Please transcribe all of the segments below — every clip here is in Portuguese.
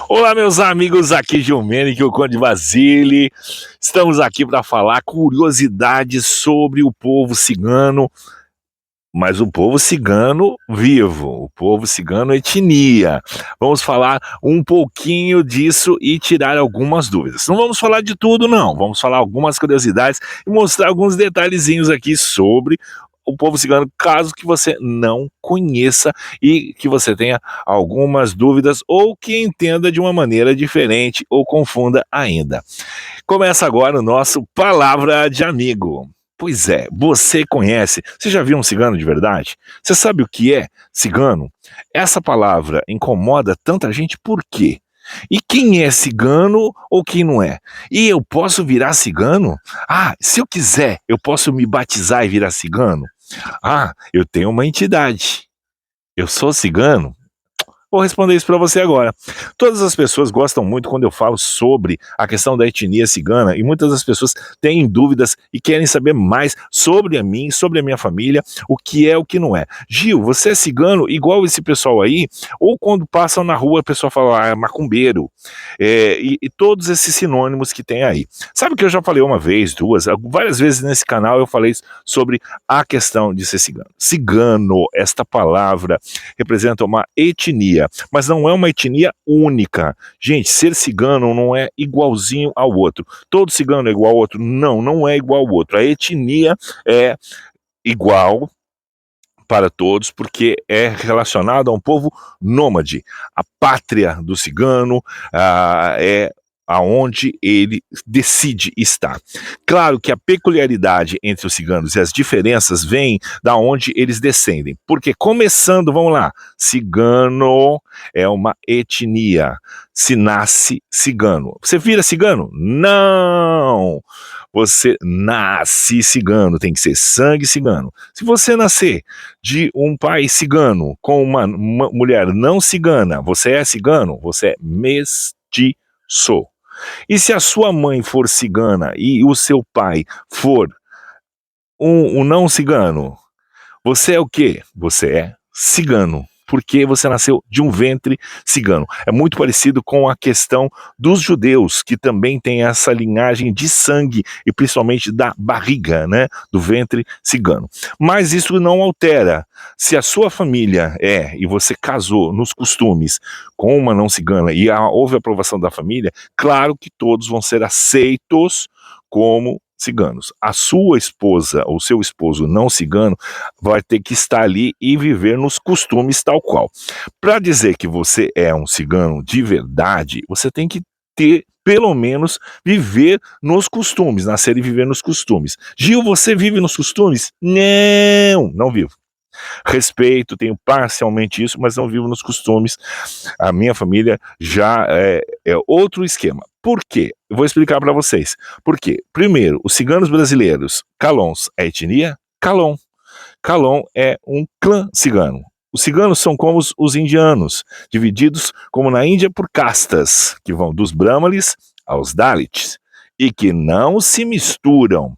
Olá, meus amigos, aqui Gilmene, que é o Conde Basile. Estamos aqui para falar curiosidades sobre o povo cigano, mas o povo cigano vivo, o povo cigano etnia. Vamos falar um pouquinho disso e tirar algumas dúvidas. Não vamos falar de tudo, não. Vamos falar algumas curiosidades e mostrar alguns detalhezinhos aqui sobre o povo cigano, caso que você não conheça e que você tenha algumas dúvidas ou que entenda de uma maneira diferente ou confunda ainda. Começa agora o nosso Palavra de Amigo. Pois é, você já viu um cigano de verdade? Você sabe o que é cigano? Essa palavra incomoda tanta gente por quê? E quem é cigano ou quem não é? E eu posso virar cigano? Ah, se eu quiser, eu posso me batizar e virar cigano? Ah, eu tenho uma entidade. Eu sou cigano? Vou responder isso para você agora. Todas as pessoas gostam muito quando eu falo sobre a questão da etnia cigana e muitas das pessoas têm dúvidas e querem saber mais sobre a mim, sobre a minha família, o que é, o que não é. Gil, você é cigano igual esse pessoal aí? Ou quando passam na rua a pessoa fala, ah, é macumbeiro, e todos esses sinônimos que tem aí. Sabe que eu já falei uma vez, duas, várias vezes nesse canal eu falei sobre a questão de ser cigano. Cigano, esta palavra representa uma etnia, mas não é uma etnia única. Gente, ser cigano não é igualzinho ao outro. Todo cigano é igual ao outro? Não, não é igual ao outro. A etnia é igual para todos, porque é relacionado a um povo nômade. A pátria do cigano é aonde ele decide estar. Claro que a peculiaridade entre os ciganos e as diferenças vêm da onde eles descendem. Porque começando, vamos lá, cigano é uma etnia. Se nasce cigano. Você vira cigano? Não! Você nasce cigano, tem que ser sangue cigano. Se você nascer de um pai cigano com uma mulher não cigana, você é cigano? Você é mestiço. E se a sua mãe for cigana e o seu pai for um não cigano, você é o quê? Você é cigano. Porque você nasceu de um ventre cigano. É muito parecido com a questão dos judeus, que também tem essa linhagem de sangue, e principalmente da barriga, né? Do ventre cigano. Mas isso não altera. Se a sua família e você casou nos costumes com uma não cigana e houve aprovação da família, claro que todos vão ser aceitos como ciganos. A sua esposa ou seu esposo não cigano vai ter que estar ali e viver nos costumes tal qual. Para dizer que você é um cigano de verdade, você tem que ter, pelo menos, viver nos costumes, nascer e viver nos costumes. Gil, você vive nos costumes? Não, não vivo. Respeito, tenho parcialmente isso, mas não vivo nos costumes. A minha família já é outro esquema. Por quê? Eu vou explicar para vocês. Por quê? Primeiro, os ciganos brasileiros, Calons, é etnia? Calon. Calon é um clã cigano. Os ciganos são como os indianos, divididos como na Índia por castas, que vão dos Brahmanes aos Dalits, e que não se misturam.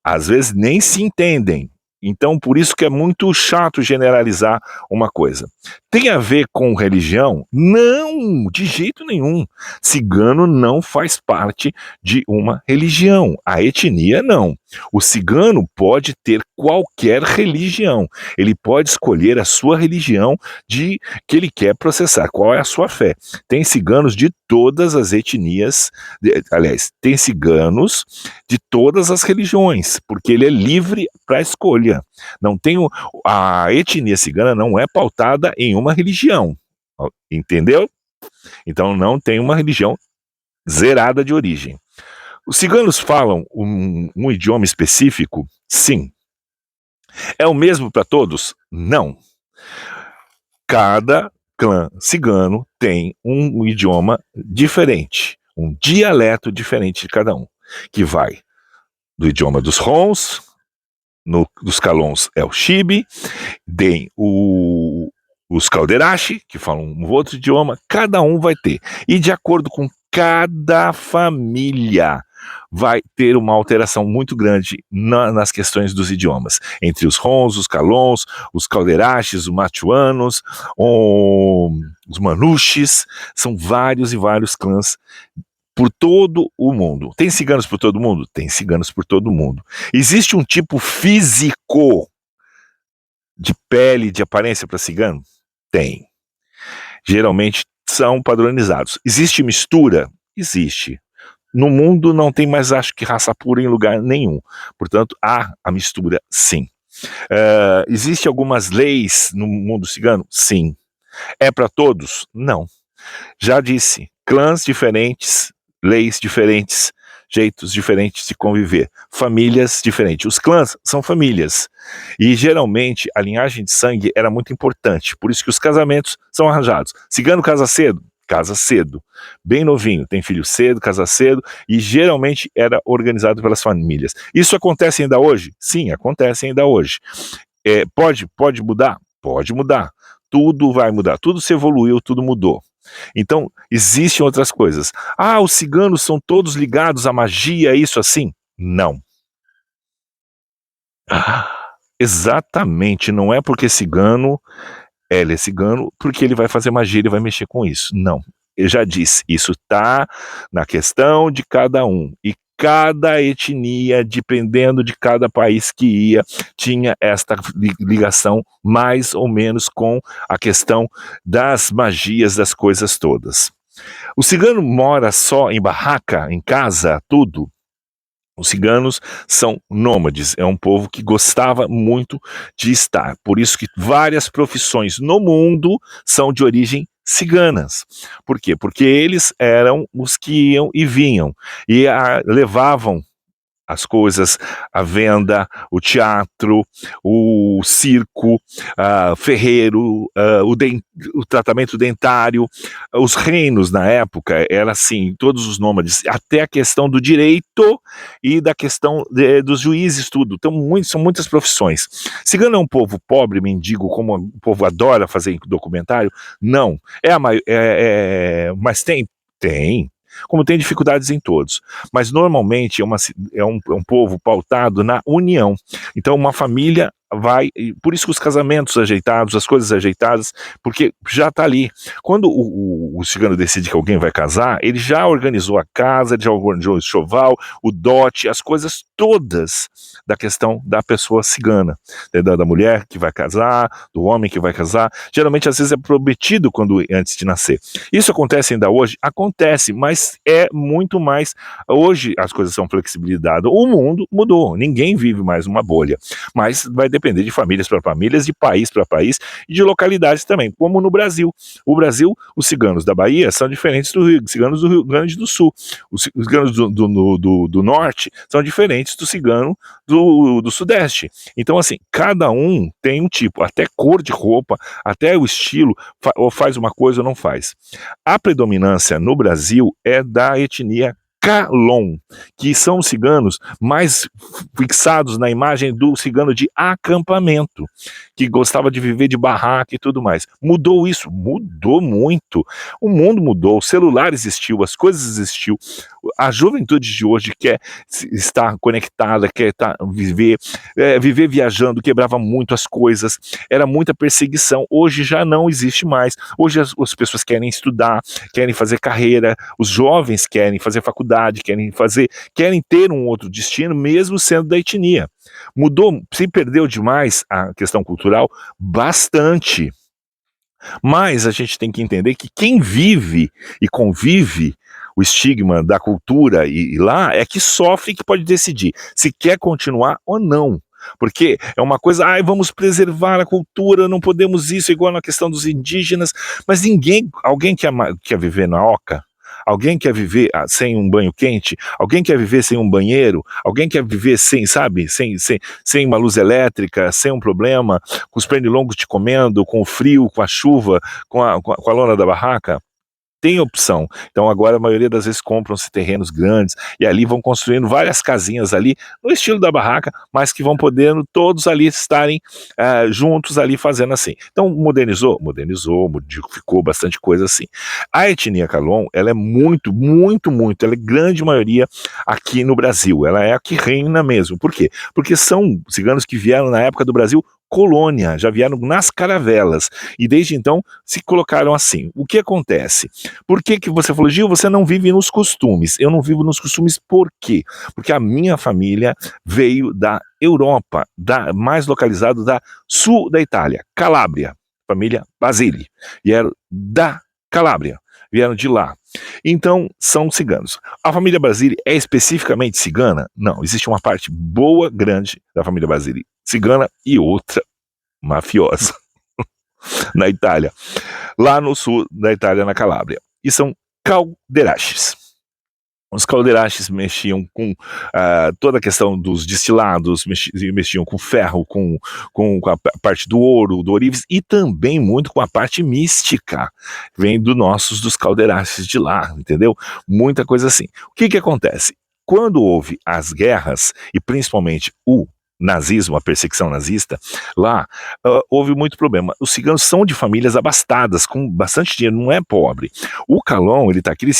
Às vezes nem se entendem. Então, por isso que é muito chato generalizar uma coisa. Tem a ver com religião? Não, de jeito nenhum. Cigano não faz parte de uma religião. A etnia não. O cigano pode ter qualquer religião. Ele pode escolher a sua religião que ele quer processar. Qual é a sua fé? Tem ciganos de todas as etnias, aliás, tem ciganos de todas as religiões, porque ele é livre para escolha. Não tem a etnia cigana não é pautada em uma religião, entendeu? Então não tem uma religião zerada de origem. Os ciganos falam um idioma específico? Sim. É o mesmo para todos? Não. Cada clã cigano tem um idioma diferente, um dialeto diferente de cada um, que vai do idioma dos Rons, dos Calons é o Xibe, tem os Calderache, que falam um outro idioma, cada um vai ter. E de acordo com cada família, vai ter uma alteração muito grande nas questões dos idiomas, entre os Rons, os Calons, os Calderaches, os Machuanos, os Manuches, são vários e vários clãs por todo o mundo. Tem ciganos por todo mundo? Tem ciganos por todo mundo. Existe um tipo físico de pele, de aparência para cigano? Tem. Geralmente são padronizados. Existe mistura? Existe. No mundo não tem mais, acho que, raça pura em lugar nenhum. Portanto, há a mistura, sim. Existem algumas leis no mundo cigano? Sim. É para todos? Não. Já disse, clãs diferentes, leis diferentes, jeitos diferentes de conviver, famílias diferentes. Os clãs são famílias e geralmente a linhagem de sangue era muito importante, por isso que os casamentos são arranjados. Cigano casa cedo, bem novinho, tem filho cedo, casa cedo e geralmente era organizado pelas famílias. Isso acontece ainda hoje? Sim, acontece ainda hoje. Pode mudar? Pode mudar. Tudo vai mudar, tudo se evoluiu, tudo mudou. Então, existem outras coisas. Os ciganos são todos ligados à magia, isso assim? Não. Exatamente, não é porque ele é cigano, porque ele vai fazer magia, ele vai mexer com isso. Não. Eu já disse, isso está na questão de cada um. E cada etnia, dependendo de cada país que ia, tinha esta ligação mais ou menos com a questão das magias, das coisas todas. O cigano mora só em barraca, em casa, tudo? Os ciganos são nômades, é um povo que gostava muito de estar. Por isso que várias profissões no mundo são de origem ciganas. Por quê? Porque eles eram os que iam e vinham e levavam as coisas, a venda, o teatro, o circo, ferreiro, o tratamento dentário, os reinos na época, era assim, todos os nômades, até a questão do direito e da questão dos juízes, tudo. Então, são muitas profissões. Cigano é um povo pobre, mendigo, como o povo adora fazer documentário? Não. Mas tem? Tem. Como tem dificuldades em todos. Mas normalmente é um povo pautado na união. Então uma família vai, por isso que os casamentos ajeitados, as coisas ajeitadas, porque já está ali. Quando o cigano decide que alguém vai casar, ele já organizou a casa, ele já organizou o enxoval, o dote, as coisas todas da questão da pessoa cigana, da mulher que vai casar, do homem que vai casar. Geralmente, às vezes, é prometido antes de nascer. Isso acontece ainda hoje? Acontece, mas é muito mais. Hoje as coisas são flexibilizadas. O mundo mudou, ninguém vive mais numa bolha, mas vai depender de famílias para famílias, de país para país e de localidades também, como no Brasil. O Brasil, os ciganos da Bahia são diferentes dos ciganos do Rio Grande do Sul. Os ciganos do Norte são diferentes do cigano do Sudeste. Então, assim, cada um tem um tipo, até cor de roupa, até o estilo, ou faz uma coisa ou não faz. A predominância no Brasil é da etnia Calon, que são os ciganos mais fixados na imagem do cigano de acampamento, que gostava de viver de barraca e tudo mais. Mudou isso? Mudou muito. O mundo mudou, o celular existiu, as coisas existiu. A juventude de hoje quer estar conectada, quer viver viajando, quebrava muito as coisas, era muita perseguição. Hoje já não existe mais. Hoje as pessoas querem estudar, querem fazer carreira, os jovens querem fazer faculdade, querem ter um outro destino, mesmo sendo da etnia. Mudou, se perdeu demais a questão cultural? Bastante. Mas a gente tem que entender que quem vive e convive o estigma da cultura e lá é que sofre e que pode decidir se quer continuar ou não. Porque é uma coisa, vamos preservar a cultura, não podemos isso, igual na questão dos indígenas, mas alguém quer viver na oca? Alguém quer viver sem um banho quente? Alguém quer viver sem um banheiro? Alguém quer viver sem uma luz elétrica, sem um problema, com os pernilongos te comendo, com o frio, com a chuva, com a lona da barraca? tem opção. Então agora a maioria das vezes compram-se terrenos grandes e ali vão construindo várias casinhas ali, no estilo da barraca, mas que vão podendo todos ali estarem juntos ali fazendo assim. Então modernizou, modificou bastante coisa assim. A etnia Kalon, ela é muito, muito, muito, ela é grande maioria aqui no Brasil, ela é a que reina mesmo. Por quê? Porque são ciganos que vieram na época do Brasil colônia, já vieram nas caravelas, e desde então se colocaram assim. O que acontece? Por que que você falou, Gil, você não vive nos costumes? Eu não vivo nos costumes por quê? Porque a minha família veio da Europa, mais localizado da sul da Itália, Calábria, família Basili, vieram da Calábria, vieram de lá. Então, são ciganos. A família Basili é especificamente cigana? Não, existe uma parte boa, grande da família Basili cigana e outra mafiosa na Itália, lá no sul da Itália, na Calábria. E são calderasches. Os calderasches mexiam com toda a questão dos destilados, mexiam com ferro, com a parte do ouro, do ourives, e também muito com a parte mística, vem dos calderasches de lá, entendeu? Muita coisa assim. O que que acontece? Quando houve as guerras, e principalmente o nazismo, a perseguição nazista, lá houve muito problema. Os ciganos são de famílias abastadas, com bastante dinheiro, não é pobre. O Kalon, ele tá aqui, ele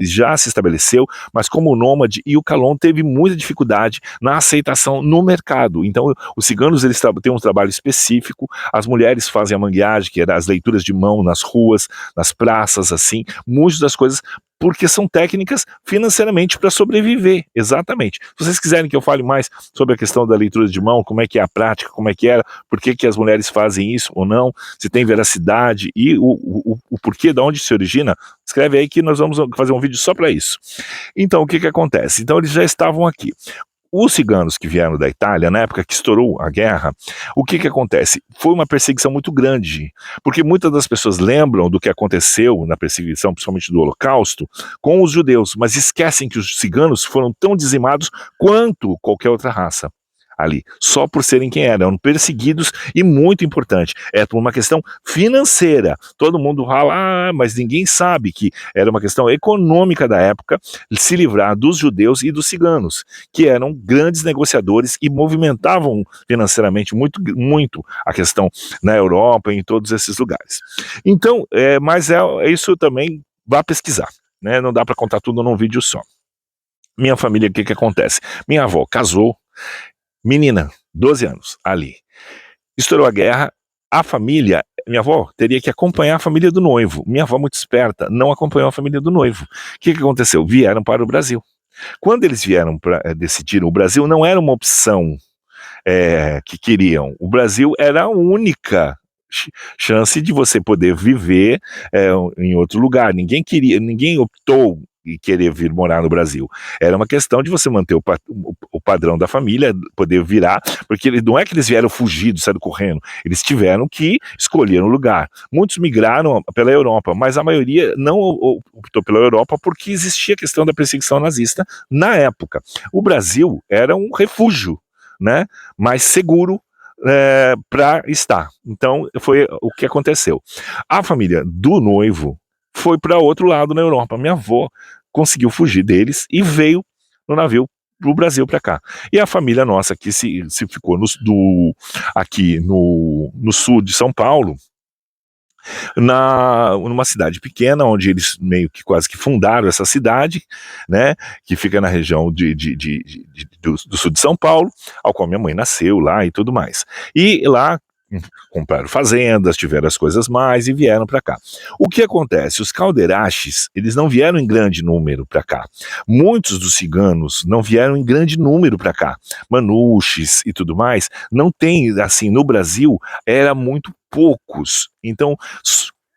já se estabeleceu, mas como nômade, e o Kalon teve muita dificuldade na aceitação no mercado. Então, os ciganos, eles têm um trabalho específico, as mulheres fazem a mangueagem, que era as leituras de mão nas ruas, nas praças, assim, muitas das coisas, porque são técnicas financeiramente para sobreviver, exatamente. Se vocês quiserem que eu fale mais sobre a questão da leitura de mão, como é que é a prática, como é que era, por que que as mulheres fazem isso ou não, se tem veracidade e o porquê, de onde se origina, escreve aí que nós vamos fazer um vídeo só para isso. Então, o que que acontece? Então, eles já estavam aqui. Os ciganos que vieram da Itália, na época que estourou a guerra, o que que acontece? Foi uma perseguição muito grande, porque muitas das pessoas lembram do que aconteceu na perseguição, principalmente do Holocausto, com os judeus, mas esquecem que os ciganos foram tão dizimados quanto qualquer outra raça ali, só por serem quem eram perseguidos, e muito importante, é por uma questão financeira. Todo mundo fala, mas ninguém sabe que era uma questão econômica da época se livrar dos judeus e dos ciganos, que eram grandes negociadores e movimentavam financeiramente muito a questão na Europa e em todos esses lugares. Então, mas isso também, vá pesquisar, né? Não dá para contar tudo num vídeo só. Minha família, o que que acontece? Minha avó casou, menina, 12 anos, ali. Estourou a guerra, a família, minha avó teria que acompanhar a família do noivo. Minha avó, muito esperta, não acompanhou a família do noivo. O que que aconteceu? Vieram para o Brasil. Quando eles vieram para decidir, o Brasil não era uma opção que queriam. O Brasil era a única chance de você poder viver em outro lugar. Ninguém optou e querer vir morar no Brasil. Era uma questão de você manter o padrão da família, poder virar, porque não é que eles vieram fugidos, saindo correndo, eles tiveram que escolher um lugar. Muitos migraram pela Europa, mas a maioria não optou pela Europa porque existia a questão da perseguição nazista na época. O Brasil era um refúgio, né, mais seguro para estar. Então, foi o que aconteceu. A família do noivo foi para outro lado na Europa. Minha avó conseguiu fugir deles e veio no navio pro Brasil para cá. E a família nossa que se ficou aqui no sul de São Paulo, numa cidade pequena, onde eles meio que quase que fundaram essa cidade, né, que fica na região do sul de São Paulo, ao qual minha mãe nasceu lá e tudo mais. E lá compraram fazendas, tiveram as coisas mais e vieram para cá. O que acontece? Os calderasches, eles não vieram em grande número para cá. Muitos dos ciganos não vieram em grande número para cá. Manuches e tudo mais, não tem, assim, no Brasil, era muito poucos. Então, o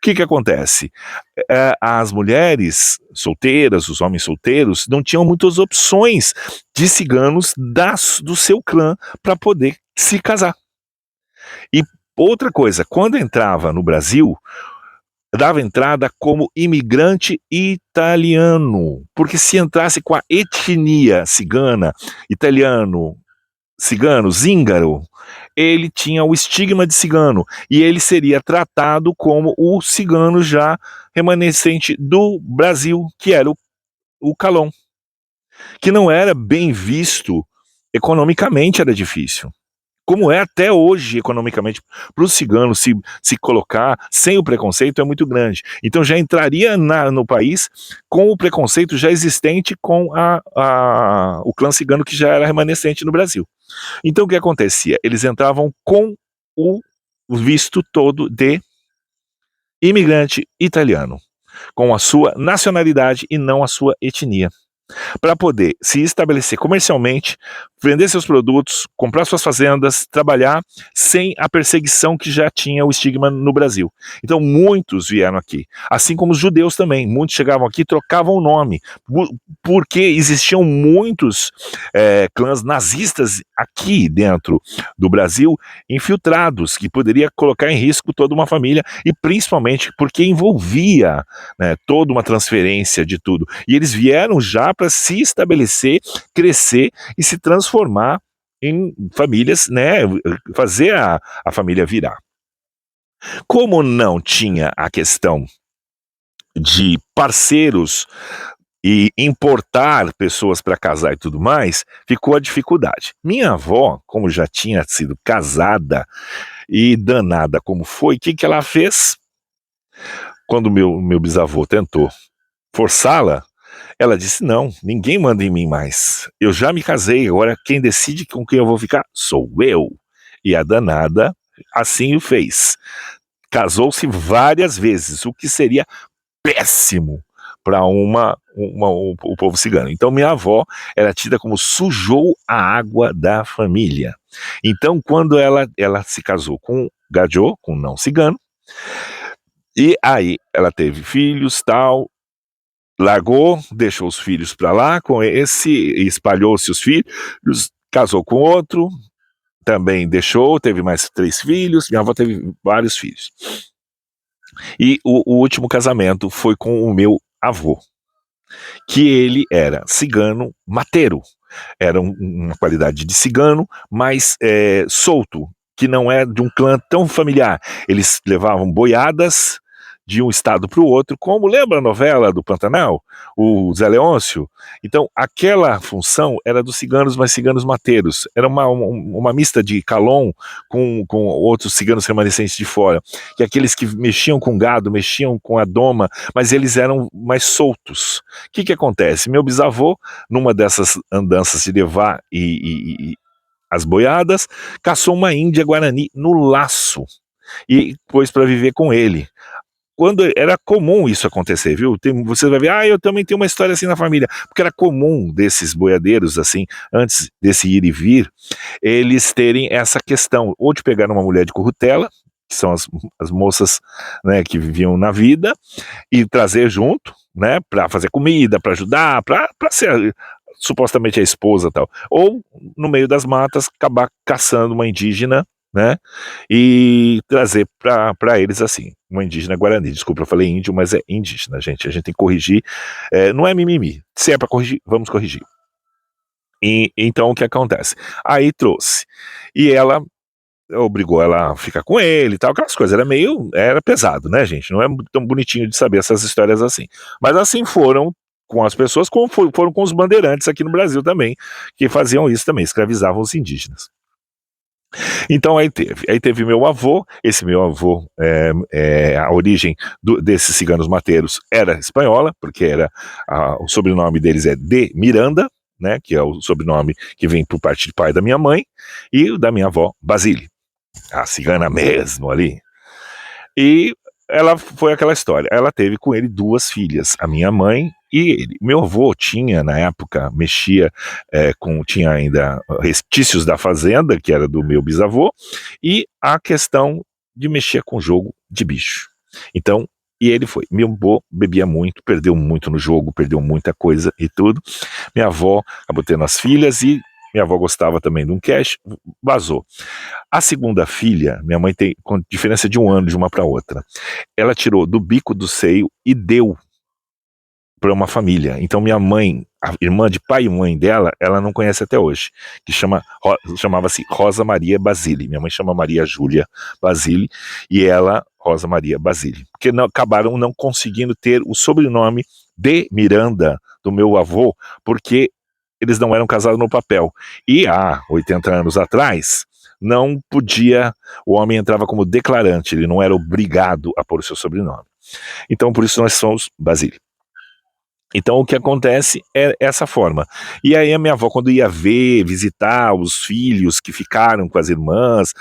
que acontece? As mulheres solteiras, os homens solteiros, não tinham muitas opções de ciganos do seu clã para poder se casar. E outra coisa, quando entrava no Brasil, dava entrada como imigrante italiano, porque se entrasse com a etnia cigana, italiano, cigano, zíngaro, ele tinha o estigma de cigano, e ele seria tratado como o cigano já remanescente do Brasil, que era o Calon, que não era bem visto economicamente, era difícil. Como é até hoje, economicamente, para o cigano se colocar sem o preconceito é muito grande. Então já entraria no país com o preconceito já existente com o clã cigano que já era remanescente no Brasil. Então o que acontecia? Eles entravam com o visto todo de imigrante italiano, com a sua nacionalidade e não a sua etnia, para poder se estabelecer comercialmente, vender seus produtos, comprar suas fazendas, trabalhar sem a perseguição que já tinha o estigma no Brasil. Então muitos vieram aqui, assim como os judeus também. Muitos chegavam aqui e trocavam o nome, porque existiam muitos clãs nazistas aqui dentro do Brasil, infiltrados, que poderia colocar em risco toda uma família, e principalmente porque envolvia, né, toda uma transferência de tudo. E eles vieram já para se estabelecer, crescer e se transformar em famílias, né, fazer a família virar. Como não tinha a questão de parceiros e importar pessoas para casar e tudo mais, ficou a dificuldade. Minha avó, como já tinha sido casada e danada como foi, o que ela fez? Quando meu bisavô tentou forçá-la, ela disse: não, ninguém manda em mim mais. Eu já me casei, agora quem decide com quem eu vou ficar sou eu. E a danada assim o fez. Casou-se várias vezes, o que seria péssimo para o povo cigano. Então minha avó era tida como sujou a água da família. Então quando ela se casou com Gadiô, com um não cigano, e aí ela teve filhos, tal, largou, deixou os filhos para lá com esse, espalhou-se os filhos, casou com outro, também deixou, teve mais 3 filhos, minha avó teve vários filhos. E o último casamento foi com o meu avô, que ele era cigano mateiro, era uma qualidade de cigano, mas solto, que não é de um clã tão familiar. Eles levavam boiadas de um estado para o outro, como lembra a novela do Pantanal, o Zé Leôncio? Então, aquela função era dos ciganos, mas ciganos mateiros. Era uma mista de Calon com outros ciganos remanescentes de fora, que aqueles que mexiam com gado, mexiam com a doma, mas eles eram mais soltos. O que acontece? Meu bisavô, numa dessas andanças de levar as boiadas, caçou uma índia guarani no laço e pôs para viver com ele. Quando era comum isso acontecer, viu? Você vai ver, eu também tenho uma história assim na família, porque era comum desses boiadeiros, assim, antes desse ir e vir, eles terem essa questão, ou de pegar uma mulher de currutela, que são as moças, né, que viviam na vida, e trazer junto, né, para fazer comida, para ajudar, para ser supostamente a esposa e tal, ou no meio das matas acabar caçando uma indígena, né, e trazer para eles assim, uma indígena guarani. Desculpa, eu falei índio, mas é indígena, gente. A gente tem que corrigir, não é mimimi. Se é para corrigir, vamos corrigir. E então o que acontece? Aí trouxe, e ela obrigou ela a ficar com ele e tal, aquelas coisas, era pesado, né, gente? Não é tão bonitinho de saber essas histórias assim. Mas assim foram com as pessoas, como foram com os bandeirantes aqui no Brasil também, que faziam isso também, escravizavam os indígenas. Então aí teve meu avô, esse meu avô, a origem desses ciganos mateiros era espanhola, porque o sobrenome deles é de Miranda, né, que é o sobrenome que vem por parte de pai da minha mãe, e o da minha avó, Basile, a cigana mesmo ali. E ela foi aquela história, ela teve com ele 2 filhas, a minha mãe e ele. Meu avô tinha, na época, tinha ainda restícios da fazenda, que era do meu bisavô, e a questão de mexer com jogo de bicho. Então, e ele foi. Meu avô bebia muito, perdeu muito no jogo, perdeu muita coisa e tudo. Minha avó acabou tendo as filhas e minha avó gostava também de um cash, vazou. A segunda filha, minha mãe tem com diferença de 1 ano de uma para outra. Ela tirou do bico do seio e deu para uma família. Então minha mãe, a irmã de pai e mãe dela, ela não conhece até hoje, que chamava-se Rosa Maria Basile. Minha mãe chama Maria Júlia Basile e ela Rosa Maria Basile, porque acabaram não conseguindo ter o sobrenome de Miranda do meu avô, porque eles não eram casados no papel. E há 80 anos atrás, não podia, o homem entrava como declarante, ele não era obrigado a pôr o seu sobrenome. Então, por isso nós somos Basile. Então o que acontece é essa forma. E aí a minha avó, quando ia visitar os filhos que ficaram com as irmãs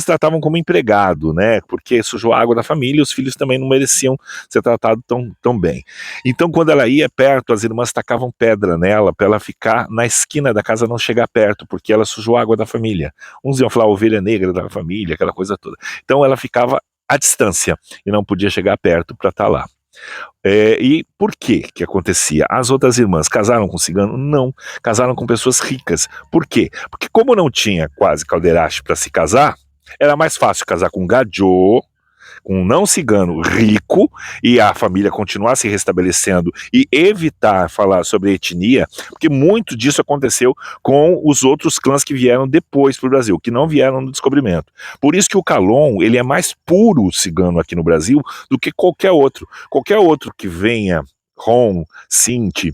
tratavam como empregado, né? Porque sujou a água da família e os filhos também não mereciam ser tratados tão bem. Então quando ela ia perto, as irmãs tacavam pedra nela para ela ficar na esquina da casa, não chegar perto, porque ela sujou a água da família. Uns iam falar ovelha negra da família, aquela coisa toda. Então ela ficava à distância e não podia chegar perto para estar lá. E por que acontecia? As outras irmãs casaram com cigano? Não, casaram com pessoas ricas. Por quê? Porque como não tinha quase caldeirache para se casar, era mais fácil casar com um gadiô, com um não cigano rico, e a família continuar se restabelecendo e evitar falar sobre etnia, porque muito disso aconteceu com os outros clãs que vieram depois para o Brasil, que não vieram no descobrimento. Por isso que o Calon, ele é mais puro cigano aqui no Brasil do que qualquer outro. Qualquer outro que venha, Rom, Sinti,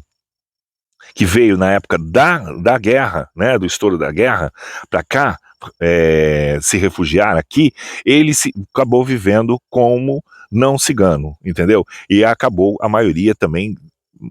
que veio na época da guerra, né, do estouro da guerra, para cá, se refugiar aqui, ele acabou vivendo como não cigano, entendeu? E acabou a maioria também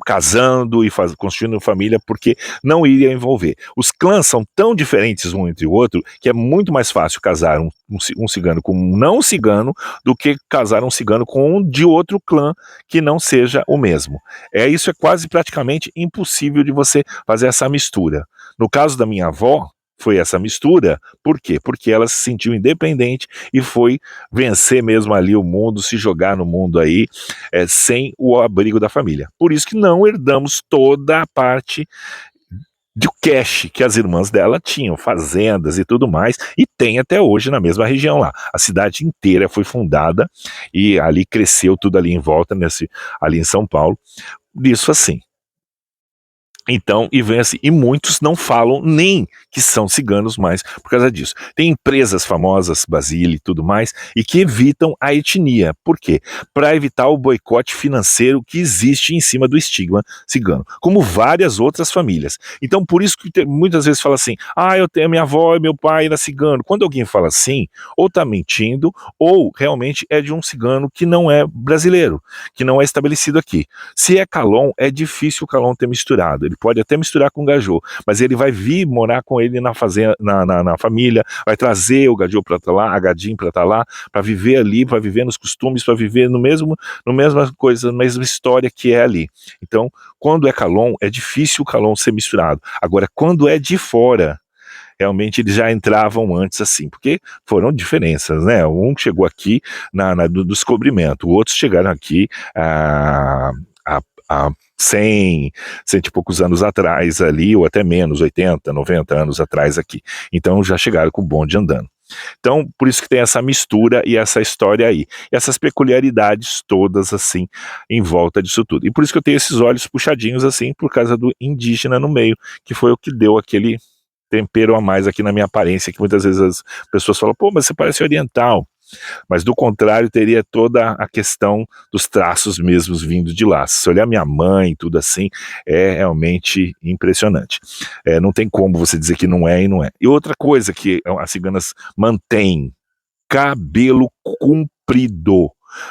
casando e construindo família porque não iria envolver. Os clãs são tão diferentes um entre o outro que é muito mais fácil casar um cigano com um não cigano do que casar um cigano com um de outro clã que não seja o mesmo. Isso é quase praticamente impossível de você fazer essa mistura. No caso da minha avó, foi essa mistura. Por quê? Porque ela se sentiu independente e foi vencer mesmo ali o mundo, se jogar no mundo aí, sem o abrigo da família. Por isso que não herdamos toda a parte do cash que as irmãs dela tinham, fazendas e tudo mais, e tem até hoje na mesma região lá. A cidade inteira foi fundada e ali cresceu tudo ali em volta, ali em São Paulo. Isso assim. Então, e vem assim, e muitos não falam nem que são ciganos mais por causa disso. Tem empresas famosas, Basile e tudo mais, e que evitam a etnia. Por quê? Para evitar o boicote financeiro que existe em cima do estigma cigano, como várias outras famílias. Então, por isso que muitas vezes fala assim, eu tenho minha avó e meu pai era cigano. Quando alguém fala assim, ou está mentindo, ou realmente é de um cigano que não é brasileiro, que não é estabelecido aqui. Se é Calon, é difícil o Calon ter misturado. Ele pode até misturar com o gajô, mas ele vai vir morar com ele na fazenda, na família, vai trazer o gajô para estar lá, a gadinho para estar lá, para viver ali, para viver nos costumes, para viver no mesma coisa, na mesma história que é ali. Então, quando é Calon, é difícil o Calon ser misturado. Agora, quando é de fora, realmente eles já entravam antes assim, porque foram diferenças, né? Um chegou aqui do descobrimento, outros chegaram aqui há 100 e poucos anos atrás ali, ou até menos, 80, 90 anos atrás aqui. Então já chegaram com o bonde andando. Então, por isso que tem essa mistura e essa história aí. E essas peculiaridades todas, assim, em volta disso tudo. E por isso que eu tenho esses olhos puxadinhos, assim, por causa do indígena no meio, que foi o que deu aquele tempero a mais aqui na minha aparência, que muitas vezes as pessoas falam, pô, mas você parece oriental. Mas do contrário, teria toda a questão dos traços mesmos vindo de lá. Se olhar minha mãe e tudo assim, é realmente impressionante. Não tem como você dizer que não é e não é. E outra coisa que as ciganas mantêm, cabelo comprido.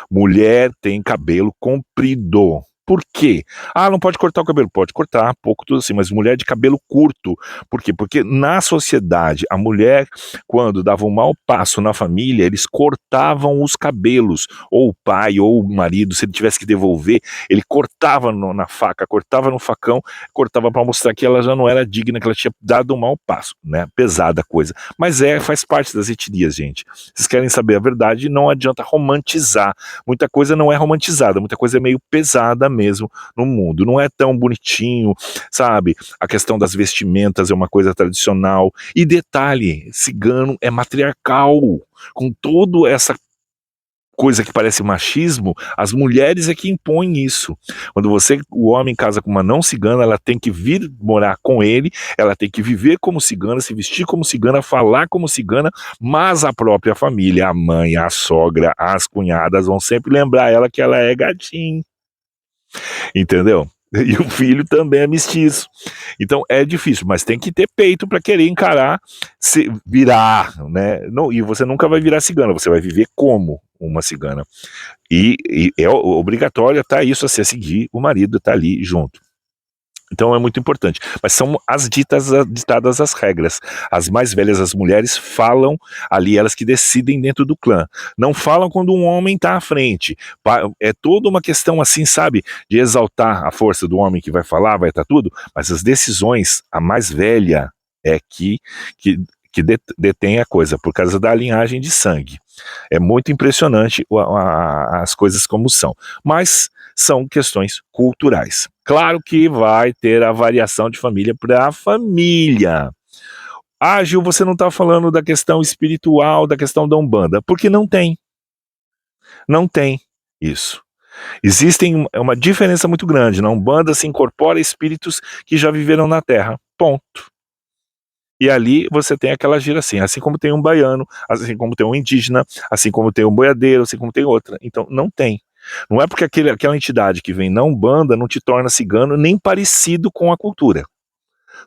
Mulher tem cabelo comprido. Por quê? Não pode cortar o cabelo. Pode cortar, pouco, tudo assim, mas mulher de cabelo curto. Por quê? Porque na sociedade, a mulher, quando dava um mau passo na família, eles cortavam os cabelos, ou o pai, ou o marido, se ele tivesse que devolver, ele cortava na faca, cortava no facão, cortava para mostrar que ela já não era digna, que ela tinha dado um mau passo, né? Pesada a coisa. Mas faz parte das etnias, gente. Vocês querem saber a verdade, não adianta romantizar. Muita coisa não é romantizada, muita coisa é meio pesada mesmo no mundo. Não é tão bonitinho, sabe? A questão das vestimentas é uma coisa tradicional. E detalhe, cigano é matriarcal, com toda essa coisa que parece machismo, as mulheres é que impõem isso. Quando o homem casa com uma não cigana, ela tem que vir morar com ele, ela tem que viver como cigana, se vestir como cigana, falar como cigana, mas a própria família, a mãe, a sogra, as cunhadas vão sempre lembrar ela que ela é gatinho. Entendeu? E o filho também é mestiço. Então é difícil, mas tem que ter peito para querer encarar, virar, né? Não, e você nunca vai virar cigana, você vai viver como uma cigana. E é obrigatório tá isso, assim, a seguir o marido, tá ali junto. Então é muito importante. Mas são ditadas as regras. As mais velhas, as mulheres, falam ali, elas que decidem dentro do clã. Não falam quando um homem está à frente. É toda uma questão assim, sabe? De exaltar a força do homem que vai falar, vai estar tudo. Mas as decisões, a mais velha é que detém a coisa, por causa da linhagem de sangue. É muito impressionante as coisas como são. Mas são questões culturais. Claro que vai ter a variação de família para família. Ah, Gil, você não está falando da questão espiritual, da questão da Umbanda, porque não tem. Não tem isso. Existe uma diferença muito grande. Na Umbanda se incorpora espíritos que já viveram na Terra. Ponto. E ali você tem aquela gira assim como tem um baiano, assim como tem um indígena, assim como tem um boiadeiro, assim como tem outra. Então, não tem. Não é porque aquela entidade que vem na Umbanda não te torna cigano nem parecido com a cultura.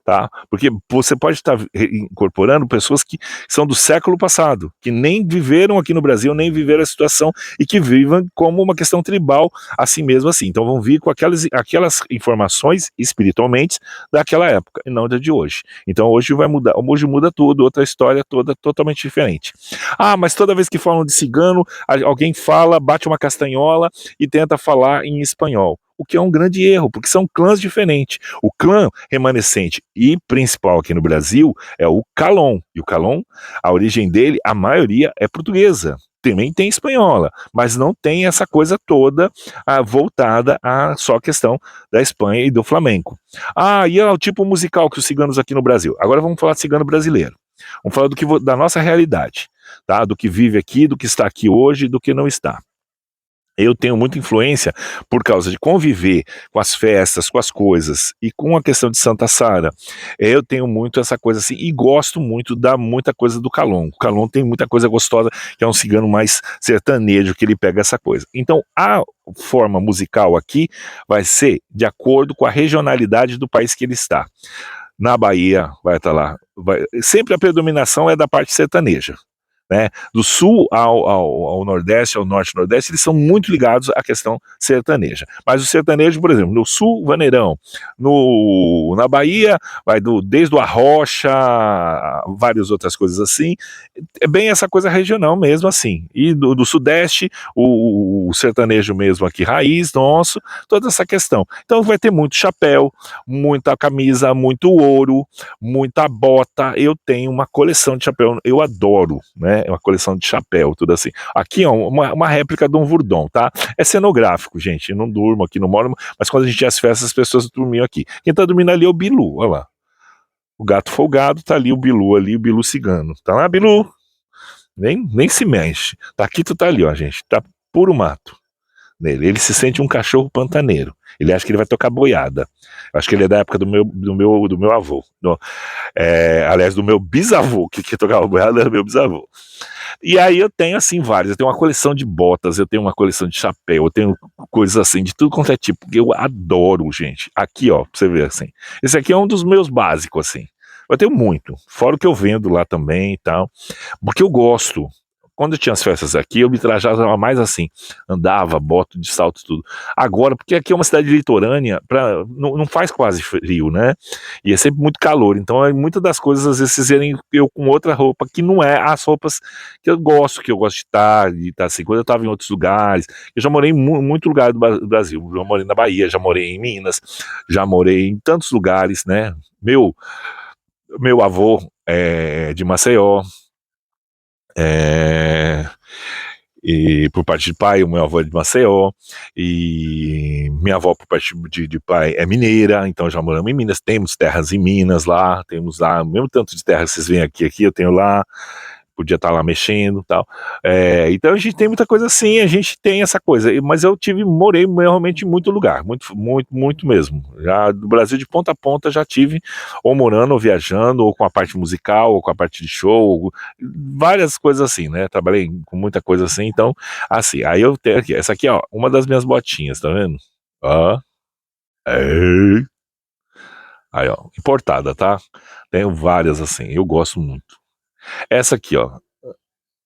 Tá? Porque você pode estar incorporando pessoas que são do século passado, que nem viveram aqui no Brasil, nem viveram a situação e que vivem como uma questão tribal, assim mesmo assim. Então vão vir com aquelas informações espiritualmente daquela época e não da de hoje. Então hoje vai mudar, hoje muda tudo, outra história toda totalmente diferente. Ah, mas toda vez que falam de cigano, alguém fala, bate uma castanhola e tenta falar em espanhol. O que é um grande erro, porque são clãs diferentes. O clã remanescente e principal aqui no Brasil é o Calon. E o Calon, a origem dele, a maioria é portuguesa. Também tem espanhola, mas não tem essa coisa toda voltada à só questão da Espanha e do flamenco. Ah, e é o tipo musical que os ciganos aqui no Brasil. Agora vamos falar de cigano brasileiro. Vamos falar da nossa realidade, tá? Do que vive aqui, do que está aqui hoje, do que não está. Eu tenho muita influência por causa de conviver com as festas, com as coisas, e com a questão de Santa Sara. Eu tenho muito essa coisa assim, e gosto muito da muita coisa do Calon. O Calon tem muita coisa gostosa, que é um cigano mais sertanejo, que ele pega essa coisa. Então, a forma musical aqui vai ser de acordo com a regionalidade do país que ele está. Na Bahia, vai estar lá. Sempre a predominação é da parte sertaneja. Né? Do sul ao nordeste, ao norte-nordeste, eles são muito ligados à questão sertaneja. Mas o sertanejo, por exemplo, no sul, vaneirão. Na Bahia, vai desde o arrocha, várias outras coisas assim. É bem essa coisa regional mesmo, assim. E do sudeste, o sertanejo mesmo aqui, raiz nosso, toda essa questão. Então vai ter muito chapéu, muita camisa, muito ouro, muita bota. Eu tenho uma coleção de chapéu, eu adoro, né? É uma coleção de chapéu, tudo assim. Aqui, ó, uma réplica de um Vurdon, tá? É cenográfico, gente. Eu não durmo aqui, não moro, mas quando a gente tinha as festas, as pessoas dormiam aqui. Quem tá dormindo ali é o Bilu, olha lá. O gato folgado, tá ali o Bilu cigano. Tá lá, Bilu? Nem se mexe. Tá aqui, tu tá ali, ó, gente. Tá puro mato nele. Ele se sente um cachorro pantaneiro. Ele acha que ele vai tocar boiada. Eu acho que ele é da época do meu avô. Aliás, do meu bisavô, que tocava boiada era meu bisavô. E aí eu tenho, assim, vários. Eu tenho uma coleção de botas, eu tenho uma coleção de chapéu, eu tenho coisas assim, de tudo quanto é tipo, que eu adoro, gente. Aqui, ó, pra você ver, assim. Esse aqui é um dos meus básicos, assim. Eu tenho muito, fora o que eu vendo lá também e tal, porque eu gosto. Quando eu tinha as festas aqui, eu me trajava mais assim, andava, boto de salto, tudo. Agora, porque aqui é uma cidade litorânea, não faz quase frio, né? E é sempre muito calor, então muitas das coisas, às vezes, vocês verem eu com outra roupa, que não é as roupas que eu gosto de estar assim. Quando eu estava em outros lugares, eu já morei em muito lugar do Brasil, já morei na Bahia, já morei em Minas, já morei em tantos lugares, né? Meu avô é de Maceió, e por parte de pai, o meu avô é de Maceió, e minha avó por parte de pai é mineira, então já moramos em Minas, temos terras em Minas lá, temos lá, mesmo tanto de terra que vocês veem aqui eu tenho lá, podia estar lá mexendo e tal. Então a gente tem muita coisa assim, a gente tem essa coisa. Mas eu morei realmente em muito lugar, muito, muito, muito mesmo. Já do Brasil de ponta a ponta já tive, ou morando, ou viajando, ou com a parte musical, ou com a parte de show, várias coisas assim, né? Trabalhei com muita coisa assim, então, assim, aí eu tenho aqui, essa aqui, ó, uma das minhas botinhas, tá vendo? Ó, é. Aí, ó, importada, tá? Tenho várias assim, eu gosto muito. Essa aqui, ó.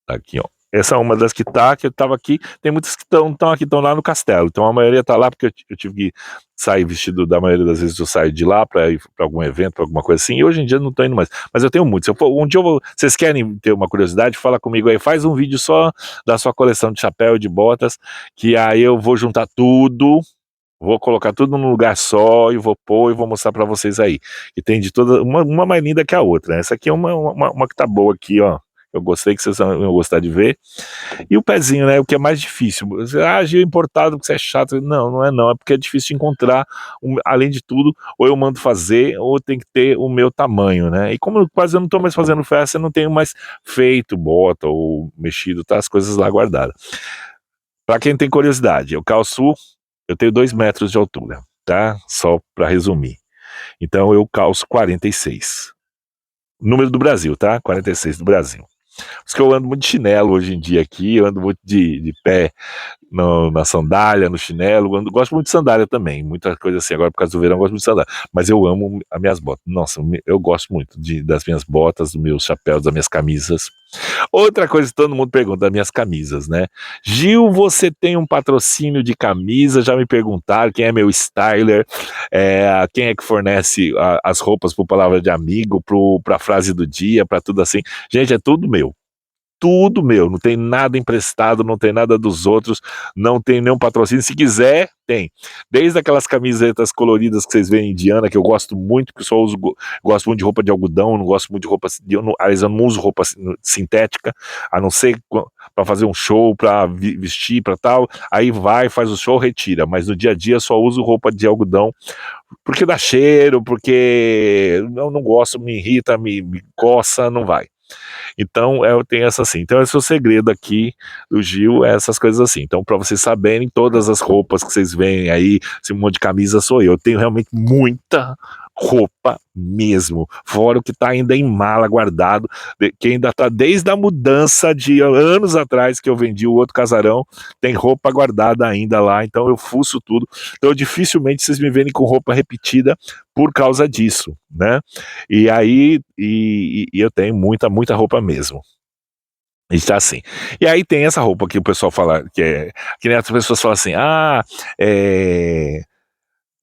Aqui, ó. Essa é uma das que eu tava aqui. Tem muitas que estão aqui, estão lá no castelo. Então a maioria tá lá porque eu tive que sair vestido, da maioria das vezes eu saio de lá pra ir pra algum evento, pra alguma coisa assim. E hoje em dia eu não tô indo mais. Mas eu tenho muitos. Um dia vocês querem ter uma curiosidade, fala comigo aí. Faz um vídeo só da sua coleção de chapéu e de botas, que aí eu vou juntar tudo. Vou colocar tudo num lugar só e vou pôr e vou mostrar pra vocês aí. E tem de toda, uma mais linda que a outra. Essa aqui é uma que tá boa aqui, ó. Eu gostei, que vocês vão gostar de ver. E o pezinho, né? O que é mais difícil. Gil importado porque você é chato. Não, não é não. É porque é difícil de encontrar. Além de tudo, ou eu mando fazer, ou tem que ter o meu tamanho, né? E como quase eu não tô mais fazendo festa, eu não tenho mais feito bota ou mexido, tá? As coisas lá guardadas. Pra quem tem curiosidade, eu tenho 2 metros de altura, tá? Só pra resumir. Então eu calço 46. Número do Brasil, tá? 46 do Brasil. Por isso que eu ando muito de chinelo hoje em dia aqui, eu ando muito de pé na sandália, no chinelo, gosto muito de sandália também, muita coisa assim, agora por causa do verão eu gosto muito de sandália, mas eu amo as minhas botas, nossa, eu gosto muito das minhas botas, dos meus chapéus, das minhas camisas. Outra coisa que todo mundo pergunta, das minhas camisas, né? Gil, você tem um patrocínio de camisa? Já me perguntaram quem é meu styler, quem é que fornece as roupas pro Palavra de Amigo, pra frase do dia, pra tudo assim. Gente, é tudo meu. Tudo meu, não tem nada emprestado, não tem nada dos outros, não tem nenhum patrocínio. Se quiser, tem. Desde aquelas camisetas coloridas que vocês veem indiana, que eu gosto muito, que eu só uso, gosto muito de roupa de algodão, não gosto muito de roupa, aliás, eu não uso roupa sintética, a não ser para fazer um show, para vestir, para tal. Aí vai, faz o show, retira. Mas no dia a dia eu só uso roupa de algodão, porque dá cheiro, porque eu não gosto, me irrita, me coça, não vai. Então, eu tenho essa assim. Então, esse é o segredo aqui do Gil, é essas coisas assim. Então, para vocês saberem, todas as roupas que vocês veem aí, esse monte de camisa sou eu. Eu tenho realmente muita roupa mesmo, fora o que tá ainda em mala guardado, que ainda tá desde a mudança de anos atrás que eu vendi o outro casarão, tem roupa guardada ainda lá, então eu fuço tudo, então dificilmente vocês me verem com roupa repetida por causa disso, né? E aí, eu tenho muita roupa mesmo. E tá assim. E aí tem essa roupa que o pessoal fala, que nem as pessoas falam assim,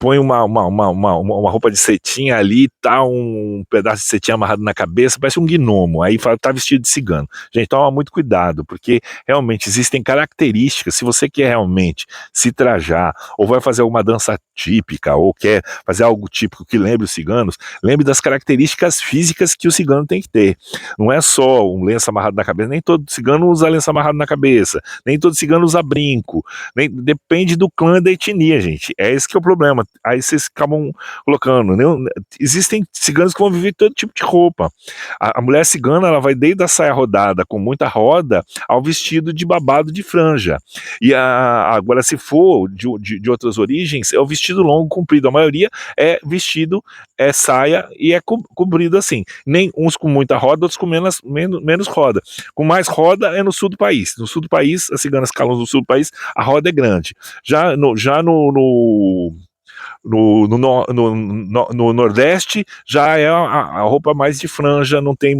põe uma roupa de cetim ali, tá um pedaço de cetim amarrado na cabeça, parece um gnomo, aí fala, tá vestido de cigano. Gente, toma muito cuidado, porque realmente existem características, se você quer realmente se trajar, ou vai fazer alguma dança típica, ou quer fazer algo típico que lembre os ciganos, lembre das características físicas que o cigano tem que ter. Não é só um lenço amarrado na cabeça, nem todo cigano usa lenço amarrado na cabeça, nem todo cigano usa brinco, depende do clã, da etnia, gente, é esse que é o problema. Aí vocês acabam colocando, né? Existem ciganos que vão viver todo tipo de roupa. A mulher cigana, ela vai desde a saia rodada, com muita roda, ao vestido de babado de franja. E agora, se for de outras origens, é o vestido longo, comprido. A maioria é vestido, é saia e é comprido assim. Nem uns com muita roda, outros com menos roda. Com mais roda é no sul do país. No sul do país, as ciganas calam no sul do país, a roda é grande. Já no Nordeste já é a roupa mais de franja, não tem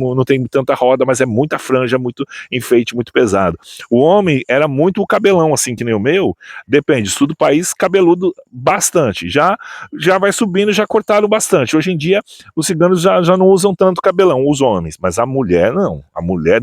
tanta roda, mas é muita franja, muito enfeite, muito pesado. O homem era muito o cabelão, assim que nem o meu, depende, sul do país, cabeludo bastante, já vai subindo, já cortaram bastante. Hoje em dia, os ciganos já não usam tanto cabelão, os homens, mas a mulher não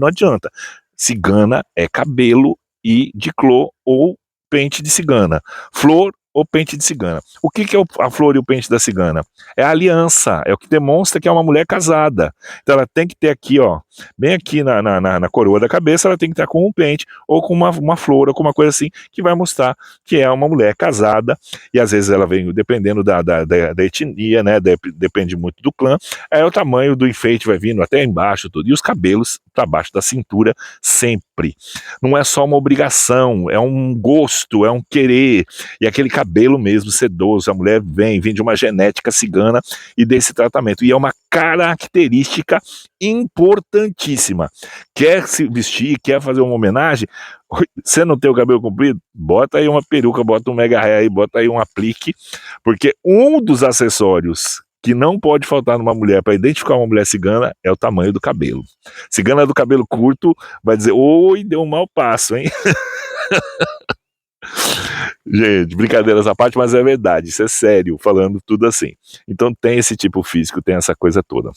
adianta. Cigana é cabelo e de clô ou pente de cigana, flor o pente de cigana. O que é a flor e o pente da cigana? É a aliança, é o que demonstra que é uma mulher casada. Então ela tem que ter aqui, ó, bem aqui na coroa da cabeça, ela tem que estar com um pente ou com uma flor ou com uma coisa assim, que vai mostrar que é uma mulher casada. E às vezes ela vem, dependendo da etnia, né, depende muito do clã, aí o tamanho do enfeite vai vindo até embaixo, tudo. E os cabelos para baixo da cintura, sempre. Não é só uma obrigação, é um gosto, é um querer. E aquele cabelo mesmo sedoso, a mulher vem de uma genética cigana e desse tratamento. E é uma característica importantíssima. Quer se vestir, quer fazer uma homenagem, você não tem o cabelo comprido? Bota aí uma peruca, bota um mega hair aí, bota aí um aplique, porque um dos acessórios que não pode faltar numa mulher para identificar uma mulher cigana é o tamanho do cabelo. Cigana do cabelo curto vai dizer, oi, deu um mau passo, hein? Gente, brincadeiras à parte, mas é verdade, isso é sério, falando tudo assim. Então tem esse tipo físico, tem essa coisa toda.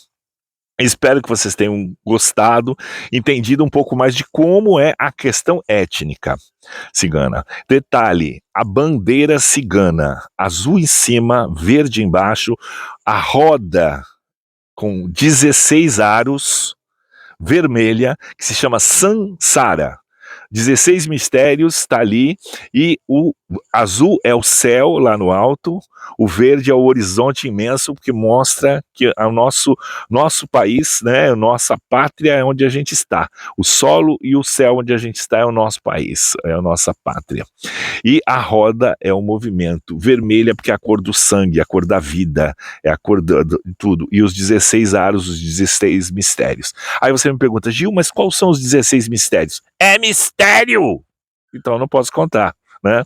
Espero que vocês tenham gostado, entendido um pouco mais de como é a questão étnica cigana. Detalhe, a bandeira cigana, azul em cima, verde embaixo, a roda com 16 aros, vermelha, que se chama Sansara. 16 mistérios está ali, e o azul é o céu lá no alto, o verde é o horizonte imenso, que mostra que o nosso país, né, a nossa pátria é onde a gente está. O solo e o céu onde a gente está é o nosso país, é a nossa pátria. E a roda é o movimento, vermelha porque é a cor do sangue, a cor da vida, é a cor de tudo. E os 16 aros, os 16 mistérios. Aí você me pergunta, Gil, mas quais são os 16 mistérios? É mistério! Então eu não posso contar, né?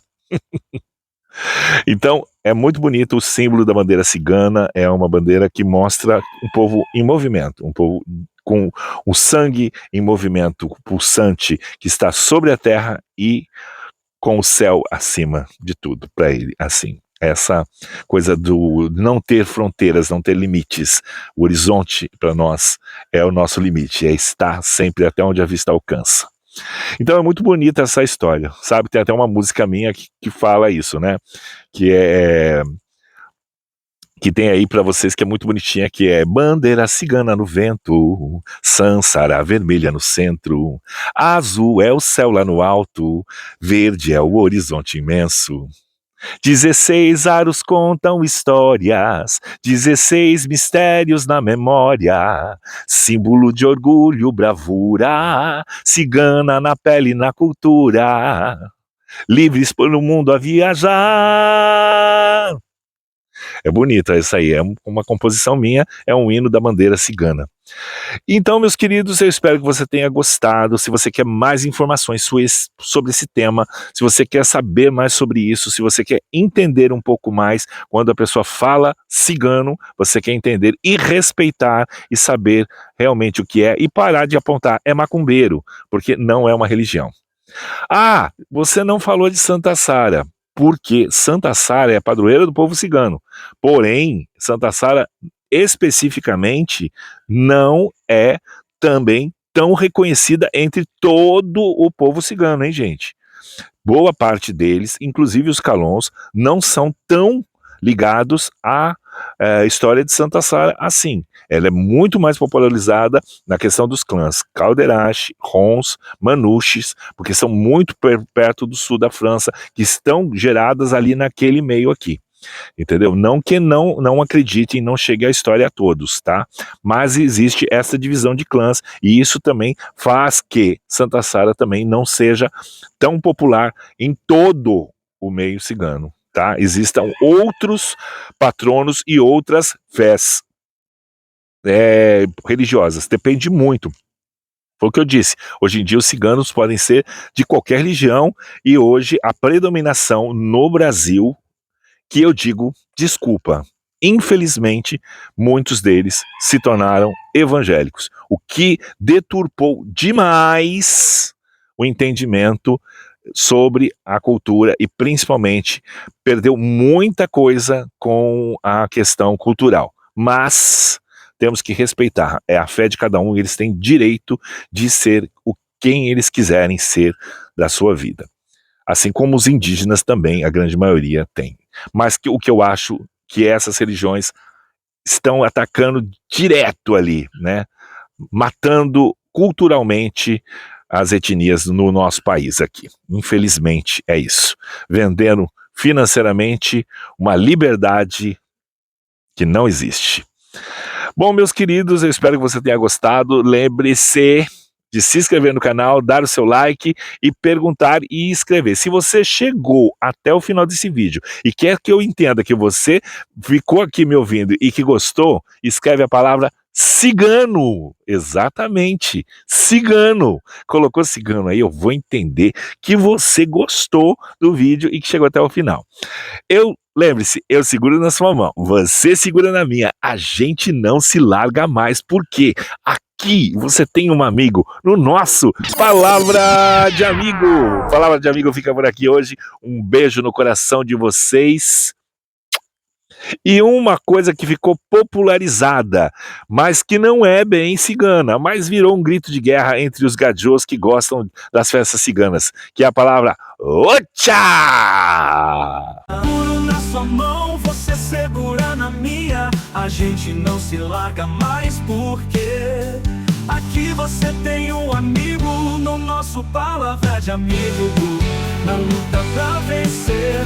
Então, é muito bonito o símbolo da bandeira cigana, é uma bandeira que mostra um povo em movimento, um povo com o sangue em movimento pulsante que está sobre a terra e com o céu acima de tudo para ele, assim. Essa coisa do não ter fronteiras, não ter limites. O horizonte para nós é o nosso limite, é estar sempre até onde a vista alcança. Então é muito bonita essa história, sabe? Tem até uma música minha que fala isso, né? Que tem aí para vocês, que é muito bonitinha, que é bandeira cigana no vento, Sansara vermelha no centro, azul é o céu lá no alto, verde é o horizonte imenso. 16 aros contam histórias, 16 mistérios na memória, símbolo de orgulho, bravura, cigana na pele e na cultura, livres pelo mundo a viajar. É bonita essa aí, é uma composição minha, é um hino da bandeira cigana. Então, meus queridos, eu espero que você tenha gostado. Se você quer mais informações sobre esse tema, se você quer saber mais sobre isso, se você quer entender um pouco mais, quando a pessoa fala cigano, você quer entender e respeitar e saber realmente o que é e parar de apontar, é macumbeiro, porque não é uma religião. Ah, você não falou de Santa Sara, porque Santa Sara é a padroeira do povo cigano. Porém, Santa Sara especificamente não é também tão reconhecida entre todo o povo cigano, hein, gente? Boa parte deles, inclusive os Calons, não são tão ligados à história de Santa Sara assim. Ela é muito mais popularizada na questão dos clãs Calderache, Rons, Manouches, porque são muito perto do sul da França, que estão geradas ali naquele meio aqui. Entendeu? Não que não acreditem, não chegue a história a todos, tá? Mas existe essa divisão de clãs, e isso também faz que Santa Sara também não seja tão popular em todo o meio cigano, tá? Existam outros patronos e outras fés religiosas, depende muito. Foi o que eu disse, hoje em dia os ciganos podem ser de qualquer religião, e hoje a predominação no Brasil, que eu digo, desculpa, infelizmente, muitos deles se tornaram evangélicos, o que deturpou demais o entendimento sobre a cultura e, principalmente, perdeu muita coisa com a questão cultural. Mas temos que respeitar, é a fé de cada um, eles têm direito de ser quem eles quiserem ser da sua vida. Assim como os indígenas também, a grande maioria tem. mas o que eu acho que essas religiões estão atacando direto ali, né? Matando culturalmente as etnias no nosso país aqui. Infelizmente é isso. Vendendo financeiramente uma liberdade que não existe. Bom, meus queridos, eu espero que você tenha gostado. Lembre-se de se inscrever no canal, dar o seu like e perguntar e escrever. Se você chegou até o final desse vídeo e quer que eu entenda que você ficou aqui me ouvindo e que gostou, escreve a palavra cigano. Exatamente, cigano. Colocou cigano aí, eu vou entender que você gostou do vídeo e que chegou até o final. Lembre-se, eu seguro na sua mão, você segura na minha, a gente não se larga mais, porque aqui você tem um amigo no nosso Palavra de Amigo. Palavra de Amigo fica por aqui hoje, um beijo no coração de vocês. E uma coisa que ficou popularizada, mas que não é bem cigana, mas virou um grito de guerra entre os gajôs que gostam das festas ciganas, que é a palavra Ocha! Na sua mão, você segura na minha, a gente não se larga mais porque aqui você tem um amigo no nosso Palavra de Amigo, na luta pra vencer.